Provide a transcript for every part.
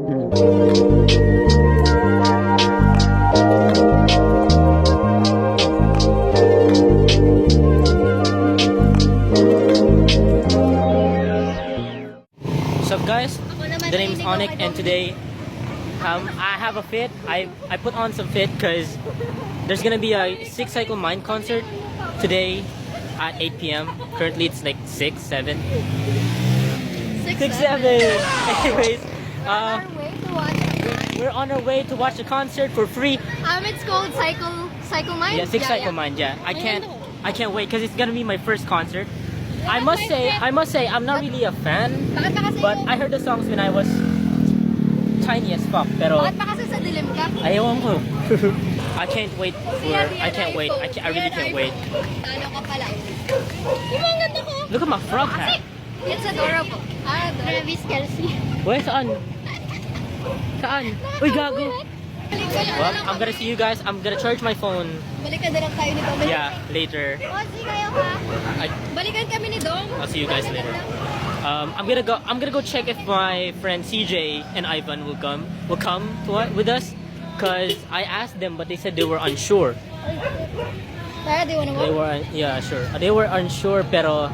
What's up, guys? The name is Onik, and today I have a fit. I put on some fit because there's gonna be a Six Cycle Mind concert today at 8 p.m. Currently it's like 6, 7. 6, 7. Anyways, we're on our way to watch the concert for free. It's called Cycle Mind. Yeah, Six Cycle Mind. Yeah, I can't wait because it's gonna be my first concert. I must say, I'm not really a fan, but I heard the songs when I was tiny as fuck. Pero Bakit pa kasi sa dilim ka? ayaw ko. I can't wait for. I really can't wait. Ano ka pala? Yung mga ganda ko. Look at my frog hat. It's adorable. Travis Kelsey. Where saan? Saan? Uy, gago. Well, I'm gonna see you guys. I'm gonna charge my phone. Balikan din lang tayo nito. Yeah, later. Ozi kayo ha? Balikan kami ni Dong. I'll see you guys later. I'm gonna go check if my friend CJ and Ivan will come with us, cause I asked them but they said they were unsure. Tara, do you wanna walk? Yeah, sure. They were unsure, pero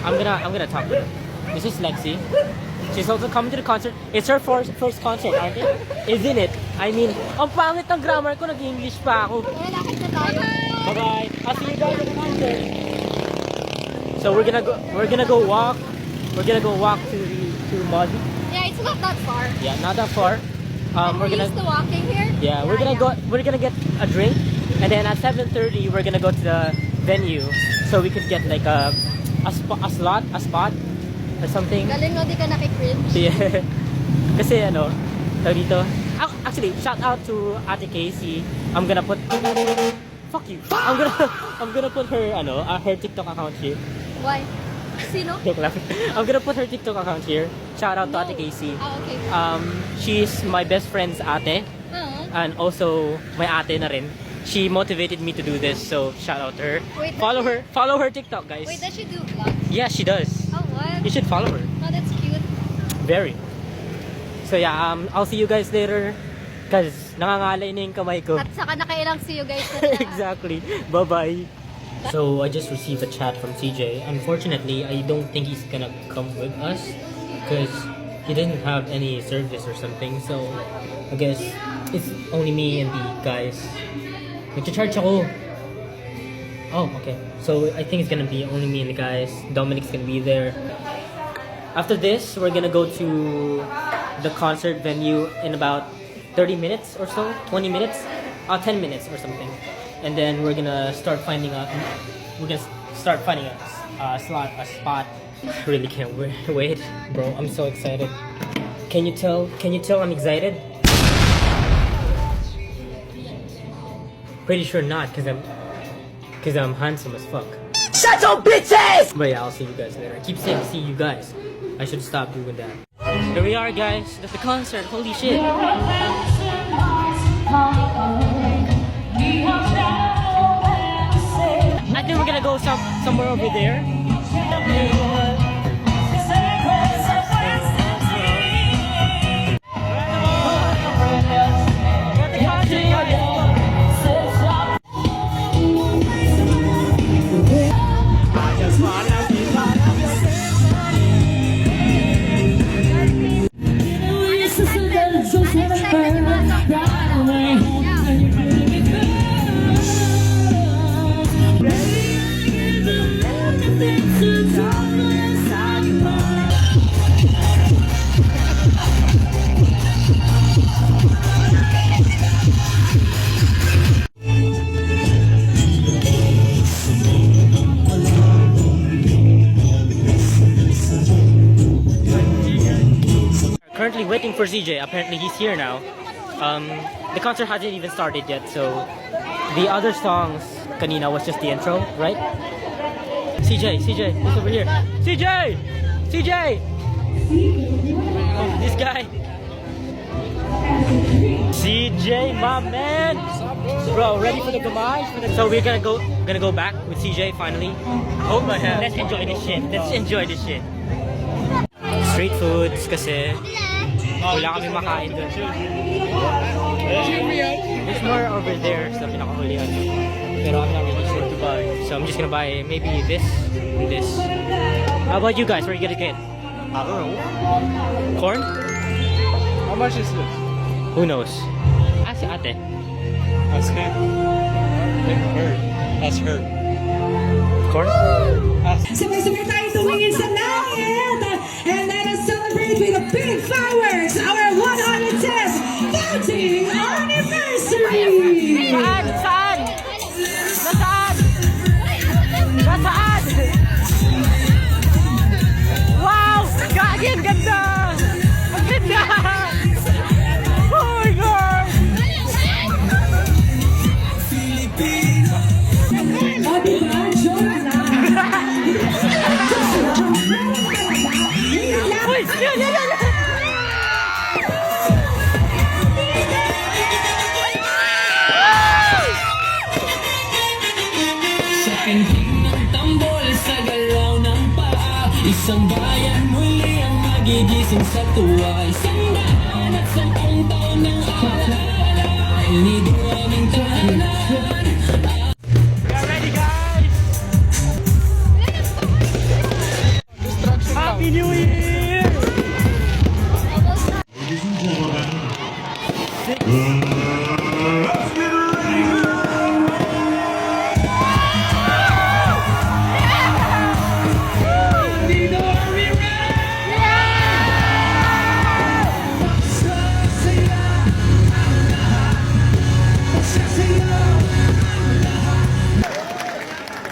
I'm gonna talk to them. This is Lexi. She's also coming to the concert. It's her first concert, aren't it? Isn't it? I mean, ang pangit ng grammar ko, nag-English pa ako. Eh, lakad na tayo. Bye-bye. I'll see you guys at the concert. So we're gonna go walk. We're gonna go walk to Modi. Yeah, it's not that far. Yeah, not that far. We're used to walking here. Yeah, we're gonna get a drink, and then at 7:30 we're gonna go to the venue so we could get like a spot or something. Galing no, di ka nakikringe. Yeah. Kasi ano, tawag dito. Actually, shout out to Ate Casey. I'm gonna put fuck you. I'm gonna put her her TikTok account here. Why? Sino? Joke lang. I'm gonna put her TikTok account here. Shout out to Ate Casey. Okay. She's my best friend's ate, and also my ate na rin. She motivated me to do this, so shout out to her. Wait, Follow her TikTok, guys. Wait, does she do vlogs? Yeah, she does. Oh, what? You should follow her. Oh, that's cute. Very. So yeah, I'll see you guys later. Cause nangangalay na yung kamay ko. At saka nakailang see you guys na siya. Exactly. Bye-bye. So I just received a chat from CJ. Unfortunately, I don't think he's gonna come with us because he didn't have any service or something. So I guess it's only me and the guys. Nag-charge ako. Oh, okay. So I think it's gonna be only me and the guys. Dominic's gonna be there. After this, we're gonna go to the concert venue in about 30 minutes or so, 20 minutes, 10 minutes or something. And then we're gonna start finding a spot. Really can't wait, bro. I'm so excited. Can you tell I'm excited? Pretty sure not, cause I'm handsome as fuck. Shut up, bitches! But yeah, I'll see you guys later. I keep saying see you guys. I should stop doing that. Here we are, guys. At the concert. Holy shit. I think we're gonna go somewhere over there. Currently waiting for CJ. Apparently he's here now. The concert hasn't even started yet, so the other songs kanina was just the intro, right? CJ, he's over here. CJ! Oh, this guy. CJ, my man. Bro, ready for the gomage? So we're gonna go back with CJ finally. Hold my hand. Let's enjoy this shit. Street foods kasi. Wala kami makain doon. There's more over there sa pinakahulihan. Pero I'm not really sure to buy. So I'm just gonna buy maybe this and this. How about you guys? What are you gonna get? I don't know. Corn? How much is this? Who knows? Ah, si ate. That's him. Her. That's her. Corn? Sabay-sabay tayo tumingin sa langit and let us celebrate with a big fireworks our 110th founding anniversary! Saan? Saan? Nasaan? Nasaan? Wow! Gagi, ang ganda! Ang ganda! Oh my God! O diba? Joke lang! Uy! Yan, yan, yan! Sa kanting ng tambol, sa galaw ng paa, isang bayan muli ang magigising sa tuwa. Isang daan at 10 taon ng alaala, inido aming tahanan. Get ready, guys! Happy New Year!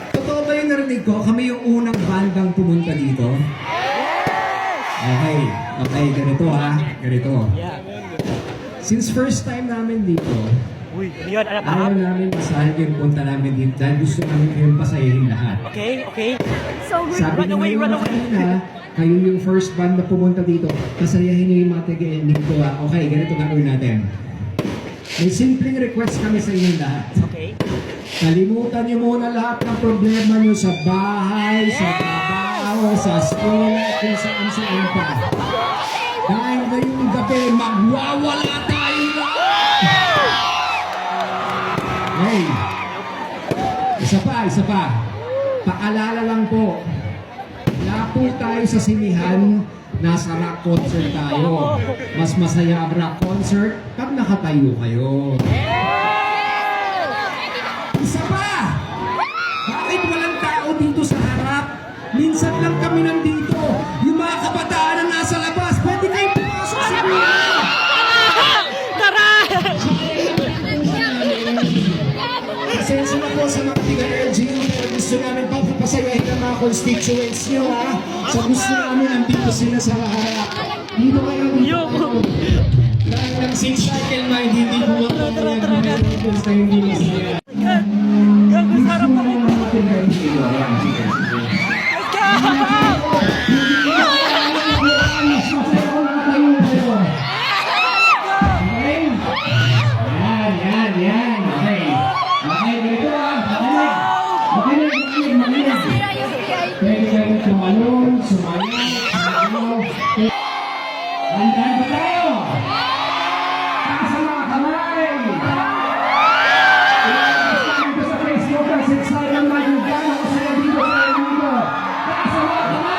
Totoo ba yung narinig ko? Kami yung unang bandang pumunta dito? Okay, okay, ganito ha, ganito. Yeah. Since first time namin dito, Uy, ano yun? Ano ayaw namin masahan yung punta namin dito dahil gusto namin kayong pasayahin lahat. Okay, okay. So good. Sabi Run away, niyo run naman away. kanina, kayo yung first band na pumunta dito, pasayahin niyo yung mga taga-ending ko ha. Okay, ganito gagawin natin. May simpleng request kami sa inyong lahat. Okay. Kalimutan niyo muna lahat ng problema niyo sa bahay, sa trabaho, sa school, kung saan pa. Dahil ngayong gabi, magwawala tayo lahat! Hey! Isa pa. Paalala lang po. Wala po tayo sa sinihan, nasa rock concert tayo. Mas masaya ang rock concert pag nakatayo kayo. Isa pa! Bakit walang tao dito sa harap? Minsan lang kami nandito. Yung mga kabataan na nasa labas, pwede kayong pumasok sa mga! Tara! Pasensya na po sa mga tiga-LGU, pero gusto namin papasayahin ang mga constituents nyo, ha? So gusto namin nandito sila sa harap. Dito kayo dito. Dahil ng six-cycle mind, hindi po makakaya ng mga constituents na hindi masaya. Gago, sarap pa rin. Yan. Okay, ganito ah. Makinig. Pwede kayo tumalong, sumayaw. Handaan ba tayo? Taas ang mga kamay! Ilagay ko sa Facebook at sinsalang magigyan ako sa'yo dito sa dito. Taas ang mga kamay!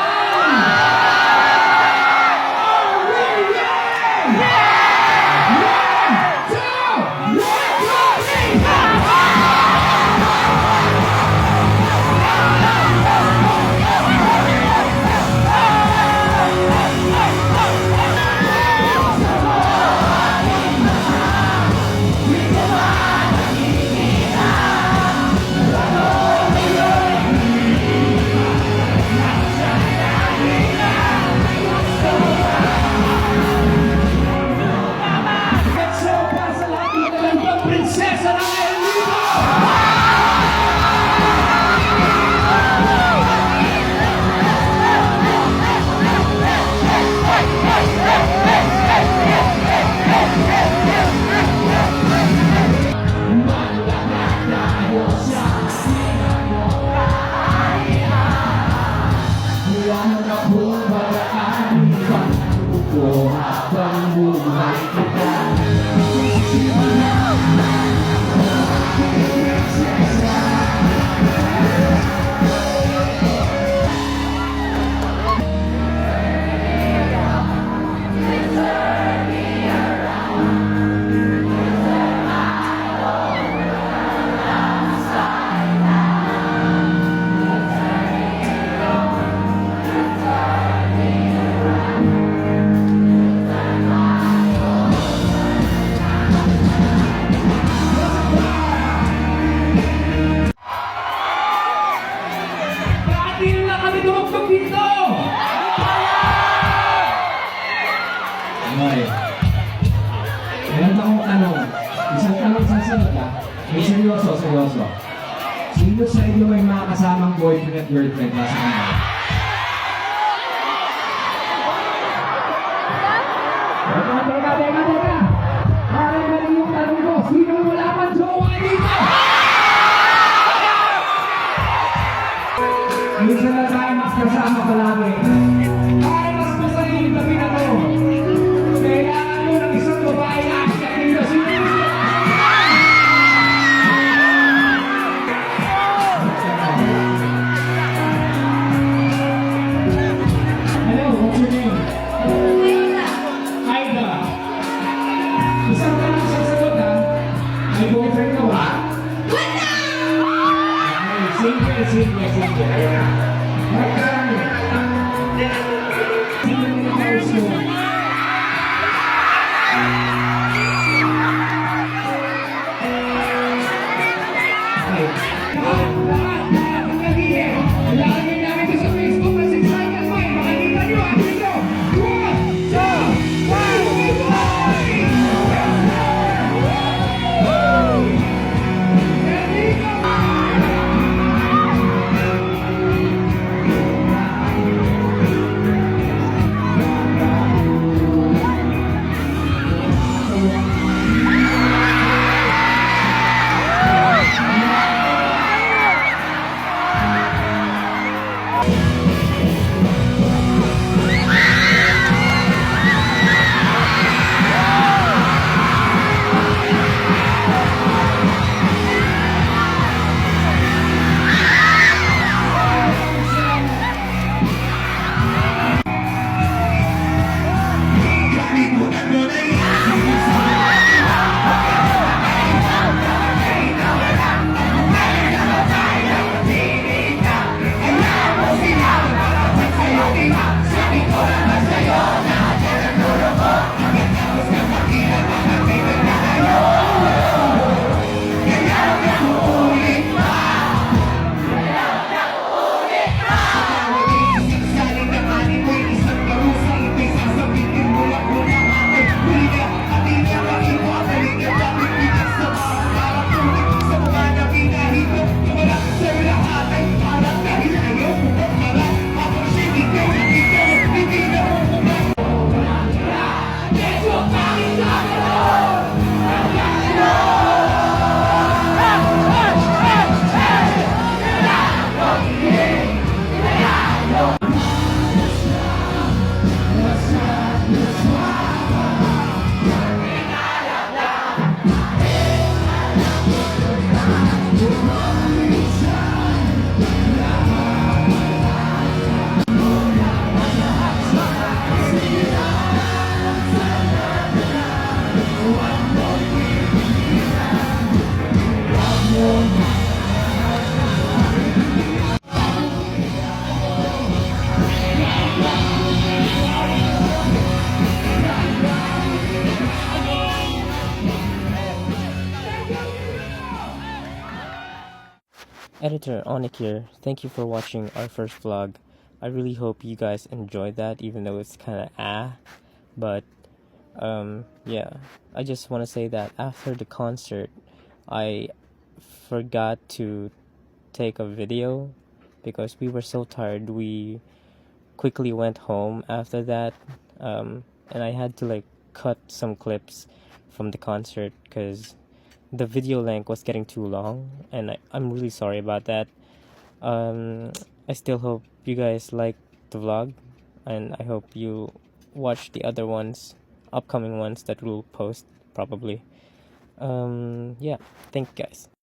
Bakit na kami dumugtog dito? Okay. Meron akong tanong. Isang tanong sa sunod ha. May seryoso. Sino sa inyo may mga kasamang boyfriend at girlfriend nasa kanila? Teka. Mali yung tanong ko. Sino wala pang jowa dito? Minsan na tayo mas kasama palagi. Para mas masaya yung gabi na to. Kailangan mo ng isang babae na akyatin na sino. Hello, what's your name? Aida. Isang tanong sa sagot ha. May boyfriend ka ba? Single. Magkano? Sino yung house mo? Okay. Lahat, magkagigil. Ilagay namin ito sa Facebook at sa Instagram mo. Makikita nyo, dito. 1, 2, 'Editor Onik here. Thank you for watching our first vlog. I really hope you guys enjoyed that, even though it's kind of but yeah, I just want to say that after the concert I forgot to take a video because we were so tired. We quickly went home after that, and I had to like cut some clips from the concert because the video length was getting too long, and I'm really sorry about that. I still hope you guys like the vlog, and I hope you watch the other ones. upcoming ones that we'll post probably. Yeah, thank you guys.